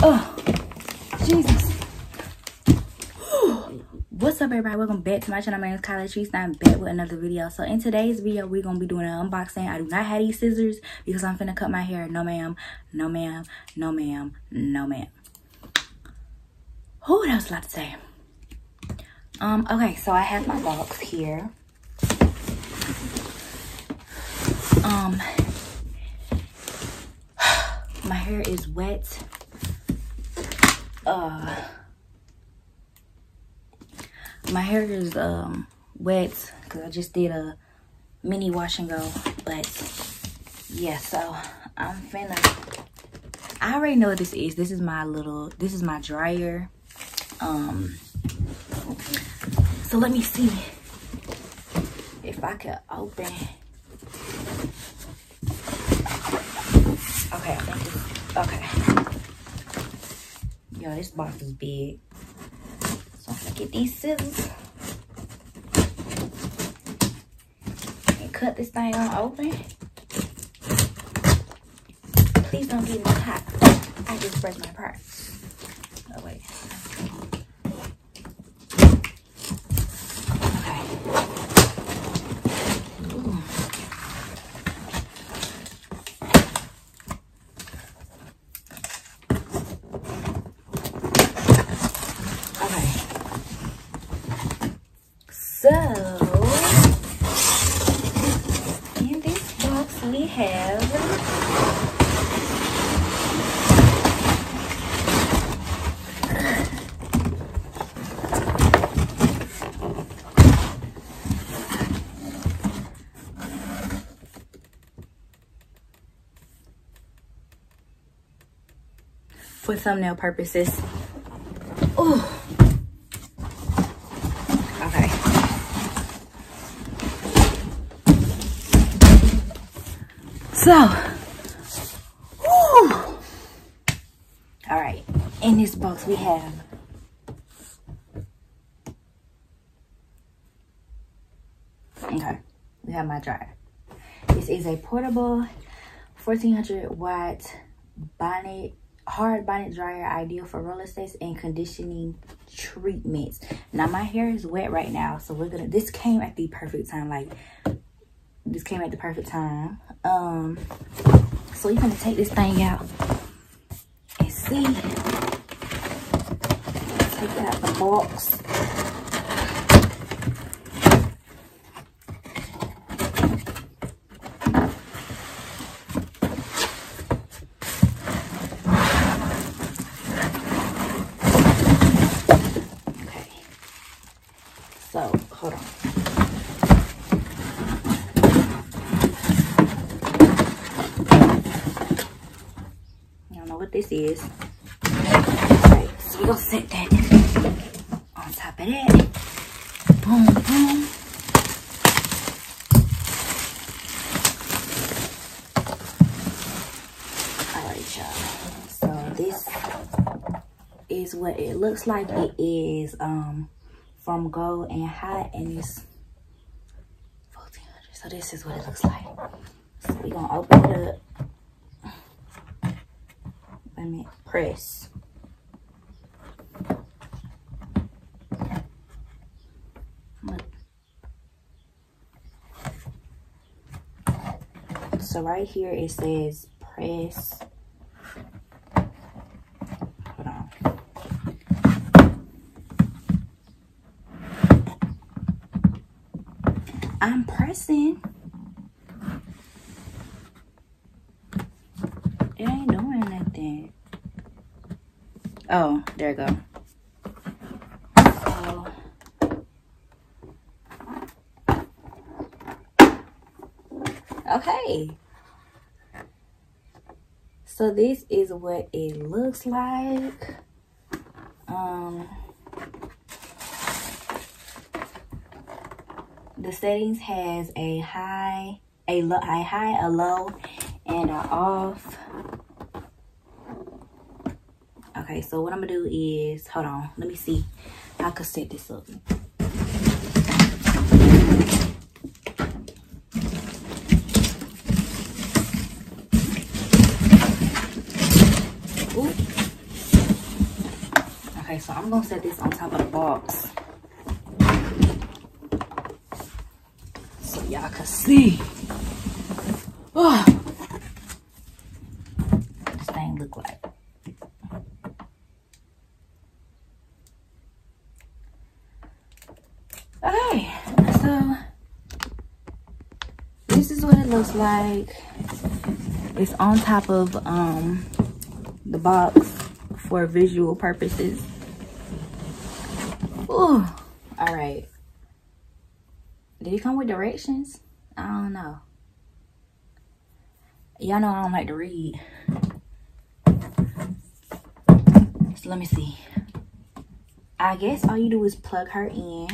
Oh, Jesus. What's up, everybody? Welcome back to my channel. My name is Kyla Trees and I'm back with another video. So in today's video, we're gonna be doing an unboxing. I do not have these scissors because I'm finna cut my hair. No ma'am, no ma'am, no ma'am, no ma'am. Oh, that was a lot to say. Okay, so I have my box here. My hair is wet. My hair is wet because I just did a mini wash and go. But yeah, so I'm finna, I already know what this is. This is my dryer. So let me see if I could open. Okay, I think it's okay. Yo, this box is big. So I'm gonna get these scissors and cut this thing on open. Please don't get me hot. I just break my parts. Oh wait. Okay. Ooh. So, in this box we have for thumbnail purposes. Ooh. Okay. So, whew. All right, in this box we have we have my dryer. This is a portable 1400 watt hard bonnet dryer, ideal for roller skates and conditioning treatments. Now my hair is wet right now, so this came at the perfect time. This came at the perfect time. So you're gonna take this thing out and see. Take it out the box. Okay. So hold on. This is. Alright, so we're gonna set that on top of that. Boom, boom. Alright, y'all. So this is what it looks like. It is from Go and Hot, and it's 1400. So this is what it looks like. So we're gonna open it up. Press. So right here it says press. Hold on. I'm pressing. It ain't doing nothing. Oh, there you go. Oh. Okay. So this is what it looks like. The settings has a high, a high, a low, and an off. Okay, so what I'm gonna do is, hold on, let me see how I could set this up. Ooh. Okay, so I'm gonna set this on top of the box so y'all can see. Oh, what this thing look like. Okay, so this is what it looks like. It's on top of the box for visual purposes. Ooh, all right. Did it come with directions? I don't know. Y'all know I don't like to read. So let me see. I guess all you do is plug her in.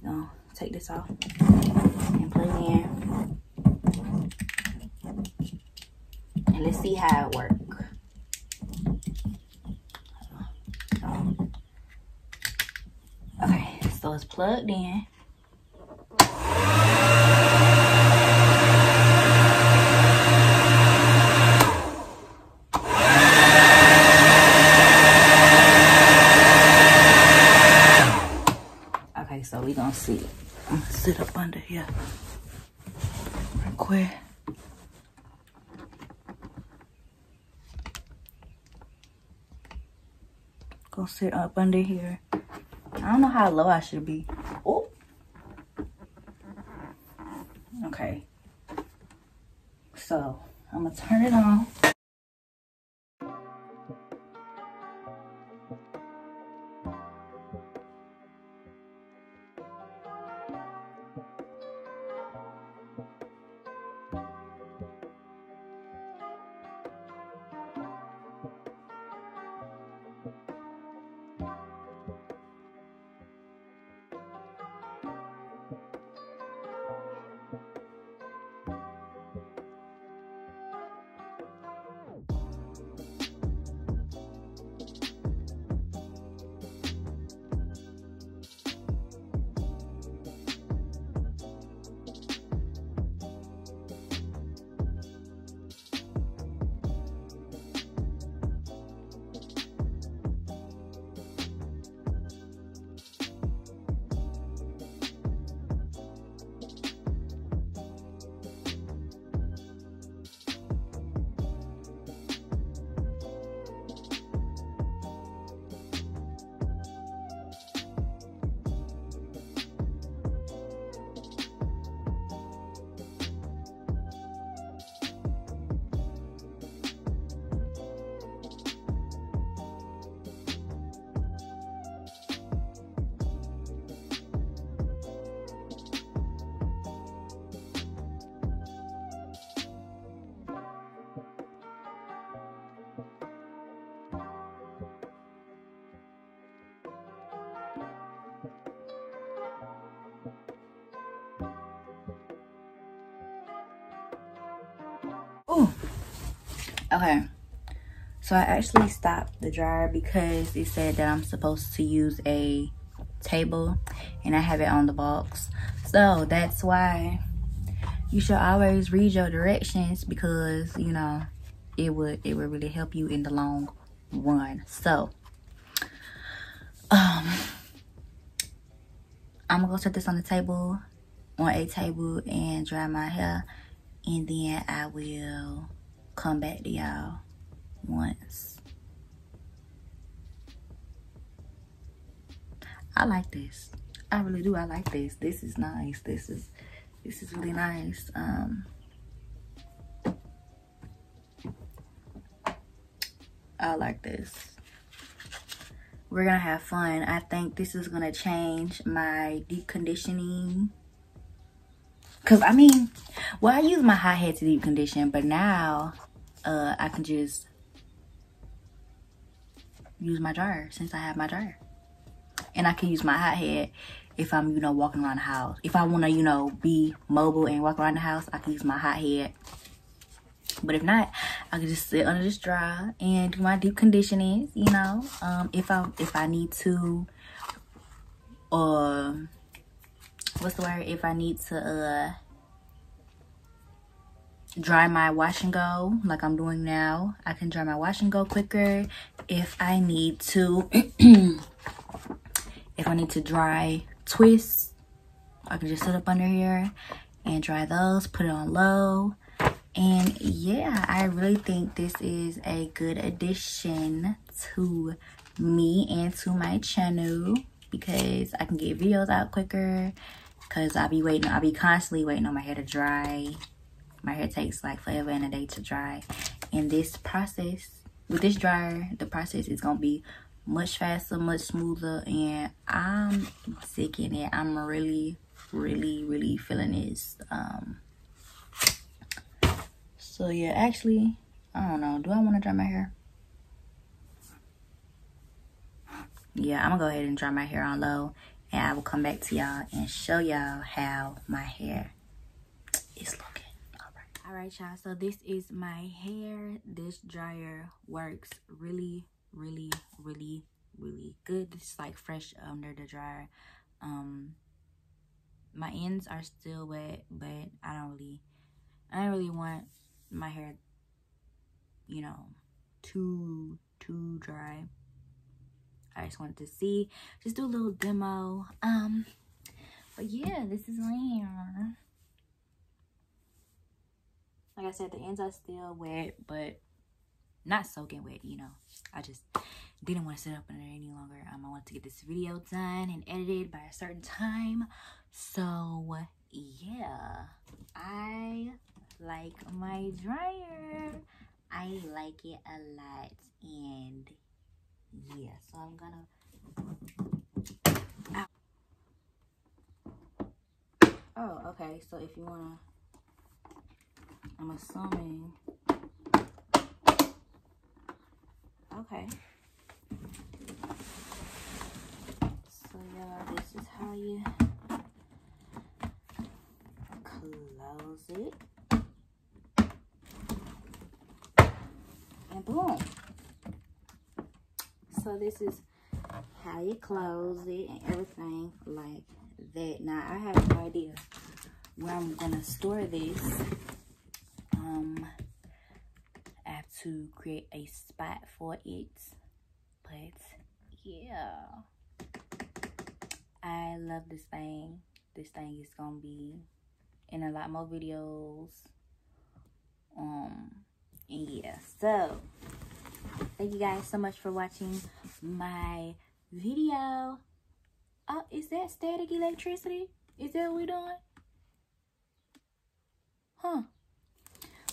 No, take this off and plug in. And let's see how it works. Okay, so it's plugged in. Okay, so we gonna see. I'm gonna sit up under here real quick. Go sit up under here. I don't know how low I should be. Oh. Okay. So I'm gonna turn it on. Oh. Okay. So I actually stopped the dryer because it said that I'm supposed to use a table and I have it on the box. So that's why you should always read your directions, because you know it would really help you in the long run. So I'm gonna go set this on a table and dry my hair, and then I will come back to y'all once. I like this. I really do. I like this. This is nice. This is really nice. I like this. We're gonna have fun. I think this is gonna change my deep conditioning. Cause I mean, well, I use my hot head to deep condition, but now I can just use my dryer since I have my dryer. And I can use my hot head if I'm, you know, walking around the house. If I want to, you know, be mobile and walk around the house, I can use my hot head. But if not, I can just sit under this dryer and do my deep conditioning, you know. If I need to, what's the word? If I need to dry my wash and go like I'm doing now. I can dry my wash and go quicker if I need to. If I need to dry twists, I can just sit up under here and dry those, put it on low. And yeah, I really think this is a good addition to me and to my channel because I can get videos out quicker because I'll be constantly waiting on my hair to dry. My hair takes like forever and a day to dry. And this process, with this dryer, the process is gonna be much faster, much smoother, and I'm sick in it. I'm really feeling this. So yeah, actually, I don't know. Do I want to dry my hair? Yeah, I'm gonna go ahead and dry my hair on low, and I will come back to y'all and show y'all how my hair is looking. All right, y'all. So this is my hair. This dryer works really good. It's like fresh under the dryer. My ends are still wet, but I don't really want my hair, you know, too dry. I just wanted to just do a little demo. But yeah, this is my hair. Like I said, the ends are still wet, but not soaking wet, you know. I just didn't want to sit up in there any longer. I wanted to get this video done and edited by a certain time. So yeah, I like my dryer. I like it a lot, and yeah, so I'm gonna oh, okay, so if you wanna, I'm assuming, okay, so y'all, this is how you close it, and boom. So this is how you close it and everything like that. Now I have no idea where I'm gonna store this. I have to create a spot for it, but yeah, I love this thing. This thing is gonna be in a lot more videos. And yeah, so thank you guys so much for watching my video. Oh, is that static electricity? Is that what we're doing? Huh.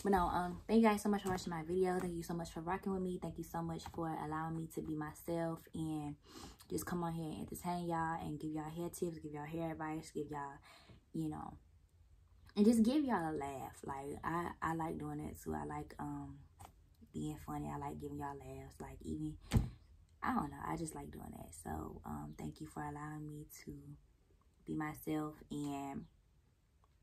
But no, thank you guys so much for watching my video. Thank you so much for rocking with me. Thank you so much for allowing me to be myself and just come on here and entertain y'all and give y'all hair tips, give y'all hair advice, give y'all, you know, and just give y'all a laugh. Like I like doing that too. I like being funny. I like giving y'all laughs. Like even, I don't know, I just like doing that. So thank you for allowing me to be myself, and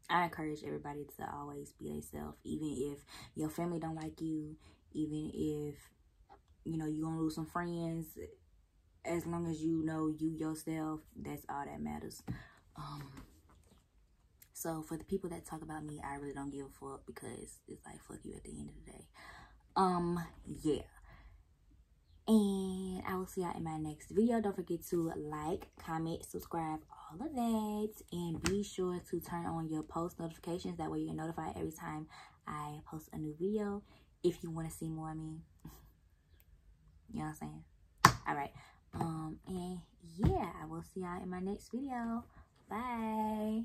I encourage everybody to always be themselves, even if your family don't like you, even if, you know, you're gonna lose some friends. As long as you know you yourself, that's all that matters. So for the people that talk about me, I really don't give a fuck, because it's like, fuck you at the end of the day. Yeah. And I will see y'all in my next video. Don't forget to like, comment, subscribe, all of that. And be sure to turn on your post notifications. That way you're notified every time I post a new video. If you want to see more of me. You know what I'm saying? Alright. And yeah, I will see y'all in my next video. Bye.